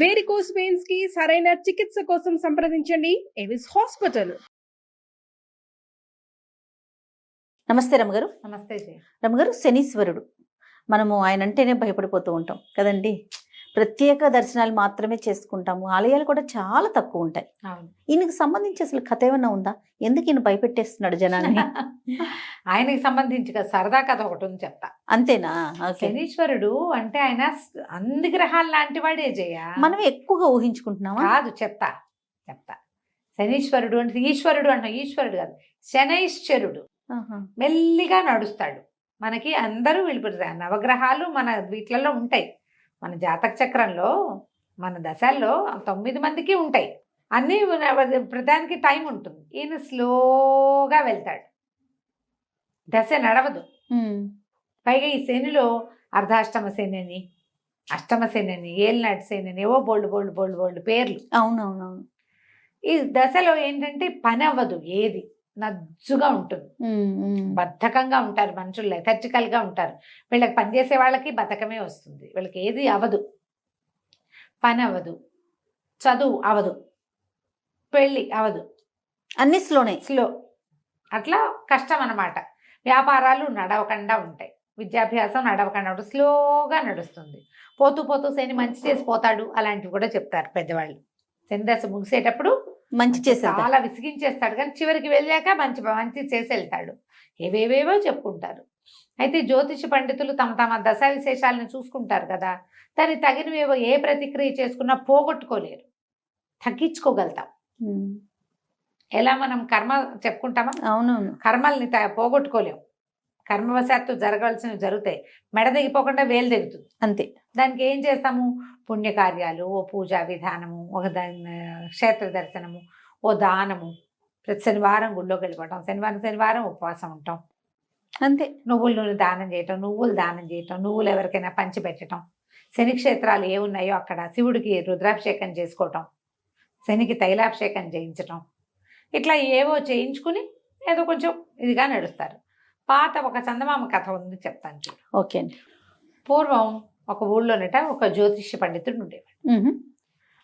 Varicose veins కి సరైన చికిత్స కోసం సంప్రదించండి ఎవిస్ హాస్పిటల్. నమస్తే రమగారు. నమస్తే రమగారు, శనీశ్వరుడు మనము ఆయన అంటేనే భయపడిపోతూ ఉంటాం కదండి. ప్రత్యేక దర్శనాలు మాత్రమే చేసుకుంటాము, ఆలయాలు కూడా చాలా తక్కువ ఉంటాయి. ఈయనకి సంబంధించి అసలు కథ ఏమన్నా ఉందా? ఎందుకు ఈయన భయపెట్టేస్తున్నాడు జనాన్ని? ఆయనకి సంబంధించి సరదా కథ ఒకటి ఉంది, చెప్తా. అంతేనా? శనీశ్వరుడు అంటే ఆయన అన్ని గ్రహాలు లాంటి వాడే జయ. మనం ఎక్కువగా ఊహించుకుంటున్నామా? కాదు, చెప్తా. శనీశ్వరుడు అంటే ఈశ్వరుడు అంటాం, ఈశ్వరుడు కాదు, శనైశ్వరుడు. మెల్లిగా నడుస్తాడు. మనకి అందరూ వెళ్ళిపోతారు. నవగ్రహాలు మన వీటిలలో ఉంటాయి. మన జాతక చక్రంలో మన దశల్లో 9 మందికి ఉంటాయి. అన్నీ ప్రధానికి టైం ఉంటుంది. ఈయన స్లోగా వెళ్తాడు, దశ నడవదు. పైగా ఈ శనిలో అర్ధాష్టమ శని అని, అష్టమ శని అని, ఏలినాటి శని అని, ఏవో బోల్డ్ పేర్లు. అవునవునవును. ఈ దశలో ఏంటంటే పని అవ్వదు, ఏది నజ్జుగా ఉంటుంది, బద్ధకంగా ఉంటారు మనుషులు, లెథర్జికల్గా ఉంటారు. వీళ్ళకి పనిచేసే వాళ్ళకి బద్ధకమే వస్తుంది, వీళ్ళకి ఏది అవ్వదు, పని అవ్వదు, చదువు అవ్వదు, పెళ్ళి అవ్వదు, అన్ని స్లో. అట్లా కష్టం అన్నమాట. వ్యాపారాలు నడవకుండా ఉంటాయి, విద్యాభ్యాసం నడవకుండా ఉంటుంది, స్లోగా నడుస్తుంది. పోతూ శని మంచి చేసి పోతాడు, అలాంటివి కూడా చెప్తారు పెద్దవాళ్ళు. శని దశ ముగిసేటప్పుడు మంచి చేస్తాడు, చాలా విసిగించేస్తాడు, కానీ చివరికి వెళ్ళాక మంచి చేసి వెళ్తాడు. ఏవేవేవో చెప్పుకుంటారు. అయితే జ్యోతిష పండితులు తమ దశ విశేషాలను చూసుకుంటారు కదా, దానికి తగినవేవో ఏ ప్రతిక్రియ చేసుకున్నా పోగొట్టుకోలేరు, తగ్గించుకోగలుగుతాం. ఎలా మనం కర్మ చెప్పుకుంటామా? అవునవును. కర్మల్ని పోగొట్టుకోలేము. కర్మవశాత్తు జరగాల్సినవి జరుగుతాయి, మెడ దిగిపోకుండా వేలు దిగుతుంది అంతే. దానికి ఏం చేస్తాము? పుణ్యకార్యాలు, ఓ పూజా విధానము, ఒక క్షేత్ర దర్శనము, ఓ దానము. ప్రతి శనివారం గుళ్ళోకి వెళ్ళిపోవటం, శనివారం ఉపవాసం ఉంటాం, అంతే. నువ్వులు దానం చేయటం, నువ్వులు ఎవరికైనా పంచి పెట్టడం, శని క్షేత్రాలు ఏ ఉన్నాయో అక్కడ శివుడికి రుద్రాభిషేకం చేసుకోవటం, శనికి తైలాభిషేకం చేయించటం, ఇట్లా ఏవో చేయించుకుని ఏదో కొంచెం ఇదిగా నడుస్తారు. పాత ఒక చందమామ కథ ఉంది, చెప్తాను చూడు. ఓకే అండి. పూర్వం ఒక ఊళ్ళోనట ఒక జ్యోతిష్య పండితుడు ఉండేవాడు.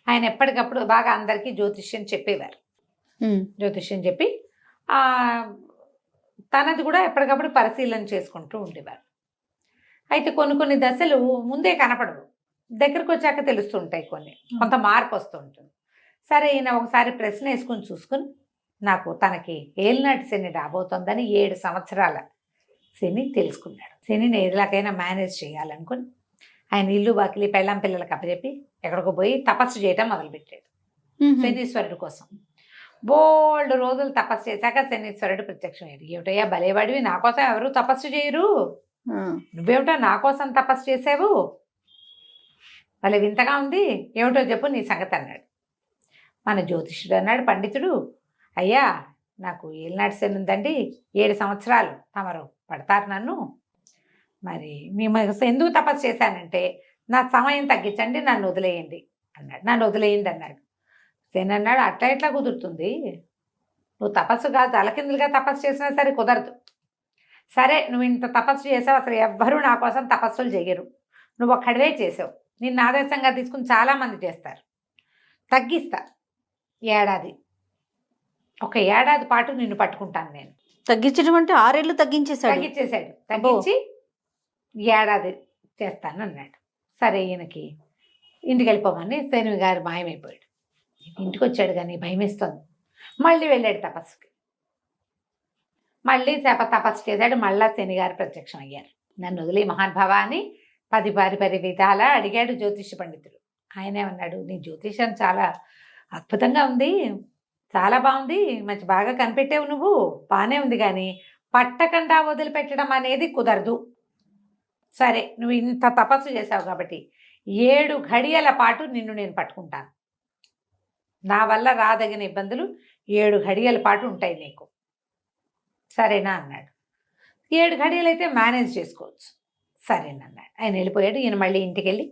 ఆయన ఎప్పటికప్పుడు బాగా అందరికీ జ్యోతిష్యం చెప్పేవారు. జ్యోతిష్యం చెప్పి తనది కూడా ఎప్పటికప్పుడు పరిశీలన చేసుకుంటూ ఉండేవారు. అయితే కొన్ని దశలు ముందే కనపడవు, దగ్గరకు వచ్చాక తెలుస్తుంటాయి, కొంత మార్పు వస్తూ ఉంటుంది. సరే, ఈయన ఒకసారి ప్రశ్న వేసుకుని చూసుకుని, నాకు తనకి ఏలినాటి శని రాబోతోందని 7 సంవత్సరాల శని తెలుసుకున్నాడు. శనిని ఎలాగైనా మేనేజ్ చేయాలనుకుని ఆయన ఇల్లు వాకిలి పెళ్ళాం పిల్లలకు అప్పచెప్పి ఎక్కడికో పోయి తపస్సు చేయటం మొదలుపెట్టాడు శనీశ్వరుడు కోసం. బోల్డ్ రోజులు తపస్సు చేశాక శనీశ్వరుడు ప్రత్యక్షమయ్యాడు. ఏమిటయ్యా భలేవాడివి, నా కోసం ఎవరు తపస్సు చేయరు, నువ్వేమిటో నా కోసం తపస్సు చేసావు, భలే వింతగా ఉంది, ఏమిటో చెప్పు నీ సంగతి అన్నాడు. మన జ్యోతిష్యుడు అన్నాడు, పండితుడు, అయ్యా నాకు ఏలినాటి శని ఉందండి, 7 సంవత్సరాలు తమరు పడతారు నన్ను, మరి మేము ఎందుకు తపస్సు చేశానంటే నా సమయం తగ్గించండి, నన్ను వదిలేయండి అన్నాడు. నన్ను వదిలేయండి అన్నాడు. శని అన్నాడు, అట్లా ఎట్లా కుదురుతుంది, నువ్వు తపస్సు కాదు తలకిందులుగా తపస్సు చేసినా సరే కుదరదు. సరే, నువ్వు ఇంత తపస్సు చేసావు, అసలు ఎవ్వరూ నా కోసం తపస్సులు చేయరు, నువ్వు ఒక్కడివే చేసావు, నిన్ను ఆదర్శంగా తీసుకుని చాలామంది చేస్తారు, తగ్గిస్తా, ఒక ఏడాది పాటు నిన్ను పట్టుకుంటాను నేను. తగ్గించడం అంటే 6 ఏళ్ళు తగ్గించేశాడు. తగ్గించి ఏడాది చేస్తాను అన్నాడు. సరే, ఈయనకి ఇంటికి వెళ్ళిపోమని శని గారు మాయమైపోయాడు. ఇంటికి వచ్చాడు కానీ భయమేస్తుంది. మళ్ళీ వెళ్ళాడు తపస్సుకి, మళ్ళీ తపస్సు చేశాడు. మళ్ళా శని గారు ప్రత్యక్షం అయ్యారు. నన్ను వదిలే మహానుభావ అని 10 విధాలా అడిగాడు జ్యోతిష పండితుడు. ఆయనే అన్నాడు, నీ జ్యోతిషం చాలా అద్భుతంగా ఉంది, చాలా బాగుంది, మంచి బాగా కనిపెట్టావు, నువ్వు బాగానే ఉంది, కానీ పట్టకుండా వదిలిపెట్టడం అనేది కుదరదు. సరే, నువ్వు ఇంత తపస్సు చేసావు కాబట్టి 7 ఘడియల పాటు నిన్ను నేను పట్టుకుంటాను, నా వల్ల రాదగిన ఇబ్బందులు 7 ఘడియల పాటు ఉంటాయి నీకు, సరేనా అన్నాడు. 7 ఘడియలు అయితే మేనేజ్ చేసుకోవచ్చు, సరేనన్నాడు. ఆయన వెళ్ళిపోయాడు. ఈయన మళ్ళీ ఇంటికి వెళ్ళి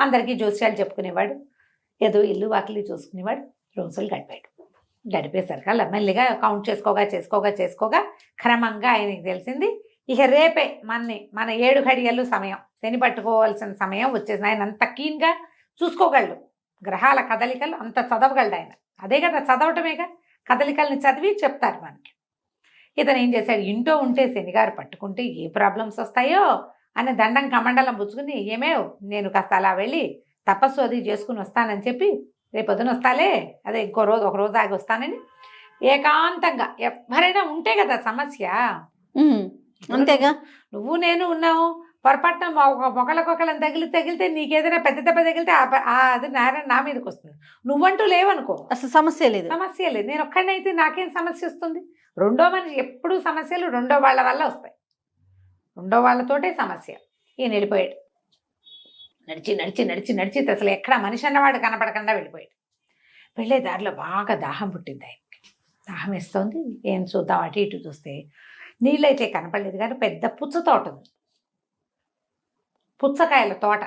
అందరికీ జోస్యాలు చెప్పుకునేవాడు, ఏదో ఇల్లు వాకిలి చూసుకునేవాడు. రోజులు గడిపేసరికి అలా మెల్లిగా కౌంట్ చేసుకోగా క్రమంగా ఆయనకి తెలిసింది, ఇక రేపే మన 7 ఘడియలు సమయం, శని పట్టుకోవాల్సిన సమయం వచ్చేసింది. ఆయన అంత క్లీన్గా చూసుకోగలడు గ్రహాల కదలికలు అంత చదవగలడు ఆయన. అదే కదా చదవటమేగా, కదలికల్ని చదివి చెప్తారు మనకి. ఇతను ఏం చేశాడు, ఇంట్లో ఉంటే శనిగారు పట్టుకుంటే ఏ ప్రాబ్లమ్స్ వస్తాయో అని దండం కమండలం పుచ్చుకుని, ఏమేవ్ నేను కాస్త అలా వెళ్ళి తపస్సు అది చేసుకుని వస్తానని చెప్పి, రేపు పొద్దున వస్తాలే, అదే ఇంకో రోజు ఒక రోజు ఆగి వస్తానని ఏకాంతంగా, ఎవరైనా ఉంటే కదా సమస్య. అంతేగా, నువ్వు నేను ఉన్నావు, పొరపాటున ఒకళ్ళకొకళ్ళని తగిలితే నీకేదైనా పెద్ద దెబ్బ తగిలితే అది నా మీదకి వస్తుంది. నువ్వంటూ లేవనుకో, అసలు సమస్య లేదు. సమస్య లేదు. నేను ఒక్కడైతే నాకేం సమస్య వస్తుంది? రెండో మనిషి ఎప్పుడూ సమస్యలు రెండో వాళ్ళ వల్ల వస్తాయి, రెండో వాళ్ళతోటే సమస్య. ఈయన వెళ్ళిపోయాడు, నడిచి నడిచి నడిచి నడిచి అసలు ఎక్కడ మనిషి అన్నవాడు కనపడకుండా వెళ్ళిపోయాడు. వెళ్ళే దారిలో బాగా దాహం పుట్టింది ఆయనకి. దాహం వేస్తుంది, ఏం చూద్దాం అటు ఇటు చూస్తే నీళ్ళైతే కనపడలేదు, కానీ పెద్ద పుచ్చ తోట ఉంది, పుచ్చకాయల తోట.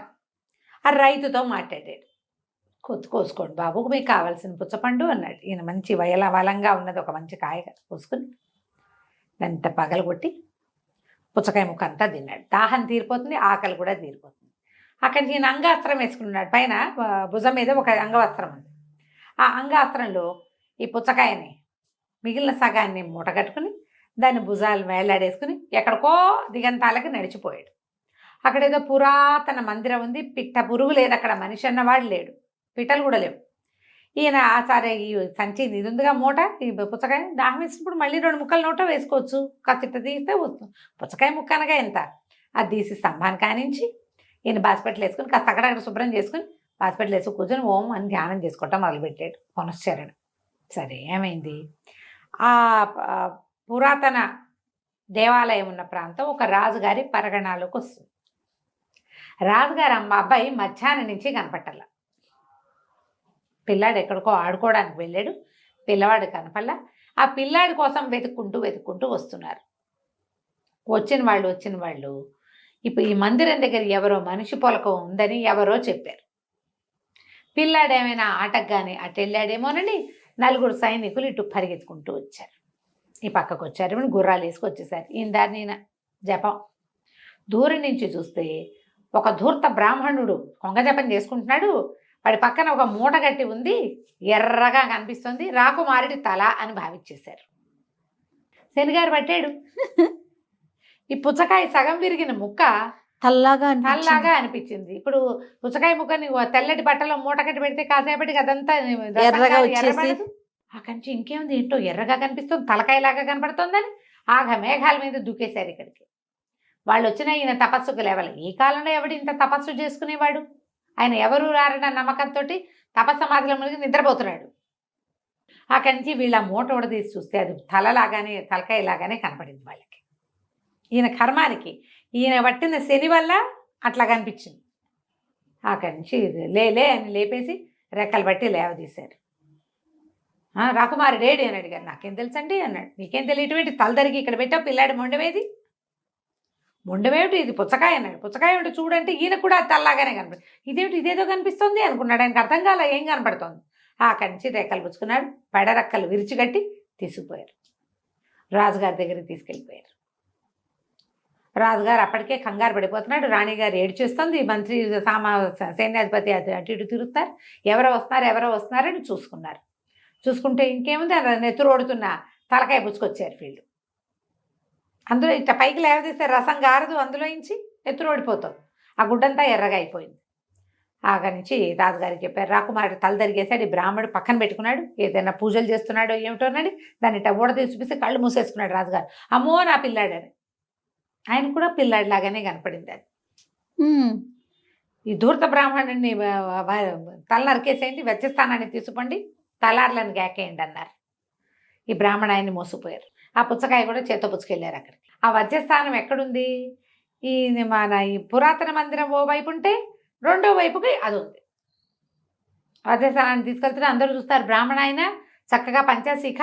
ఆ రైతుతో మాట్లాడాడు, కోసుకోండి బాబు, మీకు కావాల్సిన పుచ్చపండు అన్నాడు. ఈయన మంచి వలంగా ఉన్నది ఒక మంచి కాయ కోసుకుని దాంత పగలగొట్టి పుచ్చకాయ ముక్క అంతా తిన్నాడు. దాహం తీరిపోతుంది, ఆకలి కూడా తీరిపోతుంది. అక్కడి ఈయన అంగాస్త్రం వేసుకున్నాడు, పైన భుజం మీద ఒక అంగవస్త్రం ఉంది. ఆ అంగాస్త్రంలో ఈ పుచ్చకాయని మిగిలిన సగాన్ని మూట కట్టుకుని దాన్ని భుజాలు వేలాడేసుకుని ఎక్కడికో దిగంతాలకి నడిచిపోయాడు. అక్కడేదో పురాతన మందిరం ఉంది, పిట్ట పురుగు లేదు అక్కడ, మనిషి అన్నవాడు లేడు, పిట్టలు కూడా లేవు. ఈయన సరే ఈ సంచి ఇది ఉందిగా మూట, ఈ పుచ్చకాయ దాహం వేసినప్పుడు మళ్ళీ 2 ముక్కలు నోట వేసుకోవచ్చు, కాస్త తీస్తే వస్తుంది. పుచ్చకాయ ముక్క అనగా ఎంత, అది తీసి స్తంభాన్ని కానించి ఈయన బాస్పెట్లు వేసుకుని కాస్త అక్కడక్కడ శుభ్రం చేసుకుని బాస్పెట్లు వేసుకు కూర్చొని ఓం అని ధ్యానం చేసుకోవటం మొదలుపెట్టాడు, పునశ్చరణ. సరే ఏమైంది, ఆ పురాతన దేవాలయం ఉన్న ప్రాంతం ఒక రాజుగారి పరగణాలోకి వస్తుంది. రాజుగారు అబ్బాయి మధ్యాహ్నం నుంచి కనపట్టాల. పిల్లాడు ఎక్కడికో ఆడుకోవడానికి వెళ్ళాడు, పిల్లవాడు కనపల్లా. ఆ పిల్లాడి కోసం వెతుక్కుంటూ వస్తున్నారు. వచ్చిన వాళ్ళు ఇప్పుడు ఈ మందిరం దగ్గర ఎవరో మనిషి పొలకం ఉందని ఎవరో చెప్పారు. పిల్లాడు ఏమైనా ఆటకు కానీ అటు వెళ్ళాడేమోనని 4 సైనికులు ఇటు పరిగెత్తుకుంటూ వచ్చారు, ఈ పక్కకు వచ్చారు, గుర్రాలు వేసుకొచ్చేసారు. ఈయన దారిని జపం. దూరం నుంచి చూస్తే ఒక ధూర్త బ్రాహ్మణుడు కొంగ జపం చేసుకుంటున్నాడు. వాడి పక్కన ఒక మూట గట్టి ఉంది, ఎర్రగా కనిపిస్తుంది, రాకుమారుడి తల అని భావించేశారు. శనిగారు పట్టాడు. ఈ పుచ్చకాయ సగం విరిగిన ముక్క తల్లాగా అనిపించింది. ఇప్పుడు పుచ్చకాయ ముక్కని తెల్లటి బట్టలో మూట కట్టి పెడితే కాసేపటికి అదంతా ఎర్రగా వచ్చేసి, ఆ కంచి ఇంకేముంది ఏంటో ఎర్రగా కనిపిస్తుంది, తలకాయలాగా కనపడుతుందని ఆగ మేఘాల మీద దూకేశారు ఇక్కడికి. వాళ్ళు వచ్చినా ఈయన తపస్సుకు లేవాలి. ఈ కాలంలో ఎవడు ఇంత తపస్సు చేసుకునేవాడు? ఆయన ఎవరు రారన్న నమ్మకంతో తపస్సమాధిలో మునిగి నిద్రపోతున్నాడు. అక్కడి నుంచి వీళ్ళ మూట ఉడదీసి చూస్తే అది తలకాయలాగానే కనపడింది వాళ్ళకి. ఈయన కర్మానికి, ఈయన పట్టిన శని వల్ల అట్లా కనిపించింది. అక్కడి నుంచి లేలే అని లేపేసి రెక్కలు బట్టి లేవదీశారు. రాకుమారి రేడి అని అడిగారు. నాకేం తెలుసండి అన్నాడు. నీకేం తెలియటువంటి తలదరికి ఇక్కడ పెట్టావు, పిల్లాడి మొండవేది, మొండవేమిటి, ఇది పుచ్చకాయ అన్నాడు. పుచ్చకాయ ఏమిటి చూడంటే ఈయన కూడా తల్లాగానే కనపడి, ఇదేమిటి ఇదేదో కనిపిస్తుంది అనుకున్నాడు. ఆయనకు అర్థం కాల ఏం కనపడుతోంది. అక్కడి నుంచి రెక్కలు పుచ్చుకున్నాడు, పెడరెక్కలు విరిచిగట్టి తీసుకుపోయారు, రాజుగారి దగ్గరికి తీసుకెళ్ళిపోయారు. రాజుగారు అప్పటికే కంగారు పడిపోతున్నాడు, రాణిగారు ఏడ్చేస్తుంది, మంత్రి సైన్యాధిపతి అటు ఇటు తిరుగుతారు, ఎవరో వస్తున్నారని చూసుకున్నారు. చూసుకుంటే ఇంకేముంది, నెత్తురోడుతున్న తలకాయ పుచ్చుకొచ్చారు వీళ్ళు. అందులో ఇట్లా పైకి లేవదీస్తే రసం గారదు, అందులో నుంచి నెత్తురోడిపోతుంది, ఆ గుడ్డంతా ఎర్రగా అయిపోయింది. ఆగా నుంచి రాజుగారికి చెప్పారు. రాకుమారుడు తల తరిగేశాడు, ఈ బ్రాహ్మణుడు పక్కన పెట్టుకున్నాడు, ఏదైనా పూజలు చేస్తున్నాడో ఏమిటోనండి, దాన్ని ఇట్లా ఊడదీసి చూపిస్తే కళ్ళు మూసేసుకున్నాడు రాజుగారు. అమ్మో నా పిల్లాడని. ఆయన కూడా పిల్లాడిలాగానే కనపడింది అది. ఈ ధూర్త బ్రాహ్మణుడిని తల నరికేసేయండి, వెచ్చస్థానాన్ని తీసుకోండి, తలార్లను గాకేయండి అన్నారు. ఈ బ్రాహ్మణ ఆయన్ని మోసిపోయారు. ఆ పుచ్చకాయ కూడా చేత పుచ్చుకెళ్ళారు అక్కడికి. ఆ వజ్రస్థానం ఎక్కడుంది, ఈ పురాతన మందిరం ఓ వైపు ఉంటే రెండో వైపుకి అది ఉంది. వజ్రస్థానాన్ని తీసుకెళ్తే అందరూ చూస్తారు. బ్రాహ్మణ ఆయన చక్కగా పంచాశీఖ,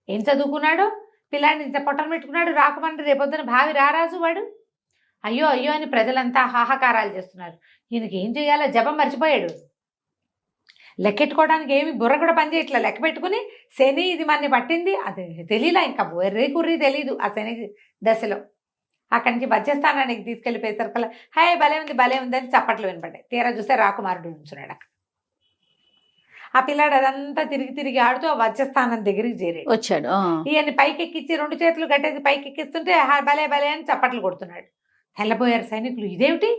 ఏం చదువుకున్నాడో, పిల్లాడిని ఇంత పొట్టను పెట్టుకున్నాడు, రాకుమంటే రేపొద్దున భావి రారాజు వాడు. అయ్యో అయ్యో అని ప్రజలంతా హాహాకారాలు చేస్తున్నారు. ఈయనకి ఏం చేయాలో జపం మర్చిపోయాడు. లెక్కెట్టుకోవడానికి ఏమి బుర్ర కూడా పనిచేయట్లా. లెక్క పెట్టుకుని శని ఇది మనని పట్టింది అది తెలియలా, ఇంకా కుర్రీ తెలీదు ఆ శని దశలో. అక్కడి నుంచి వజ్రస్థానానికి తీసుకెళ్ళిపోయేసరికల్లా హాయ్ భలే ఉంది అని చప్పట్లు వినపడ్డాయి. తీరా చూస్తే రాకుమారుడు ఉంచున్నాడు అక్కడ. ఆ పిల్లాడు అదంతా తిరిగి తిరిగి ఆడుతూ ఆ వజ్రస్థానం దగ్గరికి చేరాడు. వచ్చాడు. ఈయన్ని పైకి ఎక్కించి 2 చేతులు కట్టేసి పైకి ఎక్కిస్తుంటే భలే భలే అని చప్పట్లు కొడుతున్నాడు. తెల్లబోయారు సైనికులు. ఇదేమిటి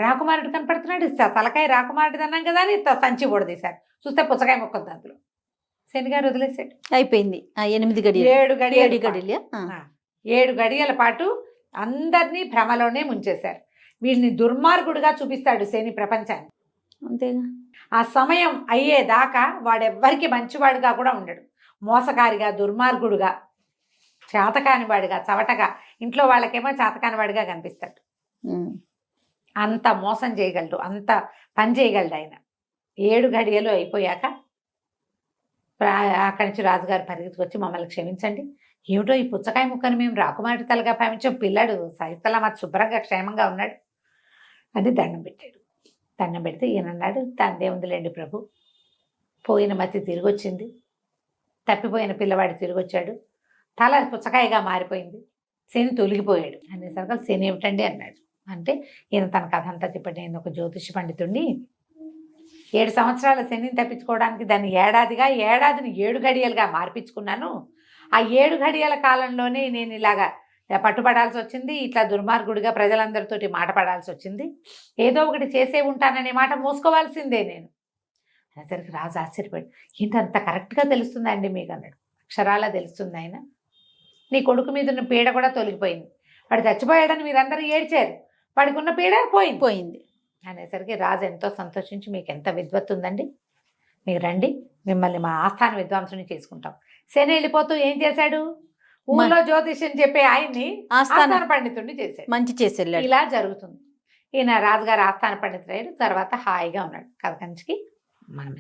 రాకుమారుడు కనపడుతున్నాడు, తలకాయ రాకుమారుడు అన్నాం కదా అని సంచి పొడదీశారు. చూస్తే పుచ్చకాయ మొక్కద్దు అందులో. శనిగారు వదిలేశాడు. అయిపోయింది. 8 గడియలు 7 గడియలు 7 గడియలు. 7 గడియల పాటు అందరినీ భ్రమలోనే ముంచేశారు. వీళ్ళని దుర్మార్గుడుగా చూపిస్తాడు శని ప్రపంచాన్ని. అంతేగా. ఆ సమయం అయ్యేదాకా వాడెవ్వరికి మంచివాడుగా కూడా ఉండడు. మోసకారిగా, దుర్మార్గుడుగా, చేతకాని వాడిగా, చవటగా, ఇంట్లో వాళ్ళకేమో చేతకాని వాడిగా కనిపిస్తాడు. అంత మోసం చేయగలడు, అంత పని చేయగలడు ఆయన. 7 గడియలు అయిపోయాక అక్కడి నుంచి రాజుగారు పరిగెత్తుకొచ్చి మమ్మల్ని క్షమించండి, ఏమిటో ఈ పుచ్చకాయ ముక్కని మేము రాకుమారి తలగా భావించాం, పిల్లాడు సైతలా మాకు శుభ్రంగా క్షేమంగా ఉన్నాడు అని దండం పెట్టాడు. దండం పెడితే ఈయన అన్నాడు, తందే ఉందిలేండి ప్రభు, పోయిన మతి తిరిగి వచ్చింది, తప్పిపోయిన పిల్లవాడు తిరిగి వచ్చాడు, తల పుచ్చకాయగా మారిపోయింది, శని తొలగిపోయాడు అనేసరికి శని ఏమిటండి అన్నాడు. అంటే ఈయన తన కథ అంతా చెప్పండి, నేను ఒక జ్యోతిష పండితుడిని, 7 సంవత్సరాల శనిని తప్పించుకోవడానికి దాన్ని ఏడాదిని 7 గడియలుగా మార్పించుకున్నాను. ఆ 7 గడియల కాలంలోనే నేను ఇలాగా పట్టుబడాల్సి వచ్చింది, ఇట్లా దుర్మార్గుడిగా ప్రజలందరితోటి మాట పడాల్సి వచ్చింది, ఏదో ఒకటి చేసే ఉంటాననే మాట మోసుకోవాల్సిందే నేను అనేసరికి రాజు ఆశ్చర్యపడి, ఏంటి అంత కరెక్ట్గా తెలుస్తుందండి మీకు అన్నాడు. అక్షరాలా తెలుస్తుంది ఆయన, నీ కొడుకు మీద ఉన్న పీడ కూడా తొలగిపోయింది, వాడు చచ్చిపోయాడని మీరందరూ ఏడ్చారు, వాడికి ఉన్న పీడ పోయింది అనేసరికి రాజు ఎంతో సంతోషించి, మీకు ఎంత విద్వత్తు ఉందండి, మీరు రండి, మిమ్మల్ని మా ఆస్థాన విద్వాంసుని చేసుకుంటాం. శని వెళ్ళిపోతూ ఏం చేశాడు, ఊళ్ళో జ్యోతిష్యం చెప్పే ఆయన్ని ఆస్థాన పండితుడిని చేశాడు. మంచి చేసేళ్ళాడు. ఇలా జరుగుతుంది. ఈయన రాజుగారు ఆస్థాన పండితుడు అయ్యాడు. తర్వాత హాయిగా ఉన్నాడు. కథ కంచికి మనం